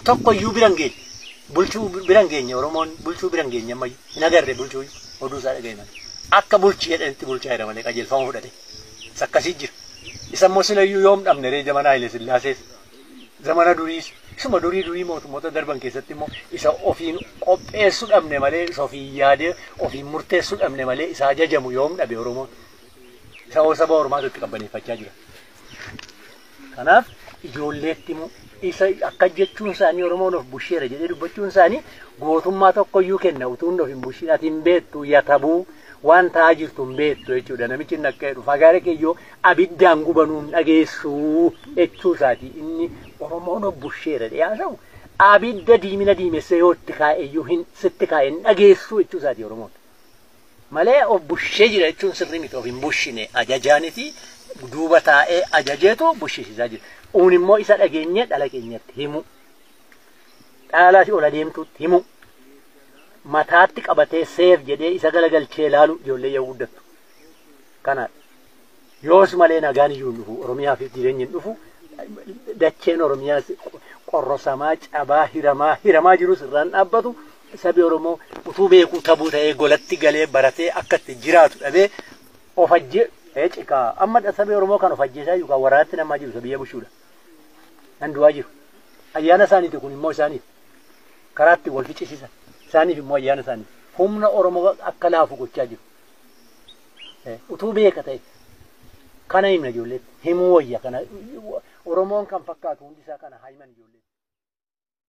tokko iyyuu biran geenye bulchuu biran geenye Oromoon bulchuu biran geenye ammayyu hin agarre bulchuu oduu isaa dhaga'e akka bulchi jedhanitti bulchaa jira malee qajeelfama fudhate sakkasii jira isa immoo silayyuu yoom dhabne ree zamana Haile Sillaasees zamana durii isuma durii mootummoota darban keessatti immoo isa ofiin qopheessuu dhabne malee isa ofiin yaadee ofiin murteessuu dhabne malee isa ajajamu yoom dhabe Oromoon isa saba Oromaatu itti qabbaneeffachaa jira. Kanaaf ijoolleetti immoo isa akka jechuun isaanii Oromoon of busheera jedhee dubbachuun isaanii gootummaa tokkoyyuu kenna utuun of hin bushin ati hin beektu yatabuu waan ta'aa jirtu hin beektu jechuudha namichi hin akka jedhu fagaare keeyyoo abiddaan gubanuun dhageessuu jechuu isaati inni Oromoon of busheera dhiyaasa'u abidda diimina diimessee yoo itti kaa'eyyuu hin sitti kaa'e hin dhageessuu jechuu isaati Oromoon malee of bushee jira jechuun sirrii miti of hin bushine ajajaaniti duuba taa'ee ajajeetu bushisiisaa jira. Uun immoo isa dhageenye dhala keenyatti himu dhala ola deemtuutti himu mataatti qabatee seef jedhee isa galagalchee ilaalu ijoollee yoo guddattu kana yoos malee nagaan iyyuu dhufu Oromiyaa fi jireenyi dhufu dacheen Oromiyaa qorrosamaa cabaa hiramaa jirus irraan dhaabbatu sabi Oromoo utuu beekuu tabuu ta'ee golatti galee baratee akka itti jiraatu dhabee of ajjee cikaa amma sabi Oromoo kan of ajjeesaa yookaan waraatti namaa jiru sabiyya bushuudha. Andu'aa jiru ayyaana isaaniiti kun immoo isaaniif karaatti wal ficcisiisan isaaniif immoo ayyaana isaaniif humna Oromoo akka laafu gochaa jiru utuu beeka ta'e kana himna ijoolleetti himuu wayya kana Oromoon kan fakkaatu hundi isaa kana haayiman ijoolleetti.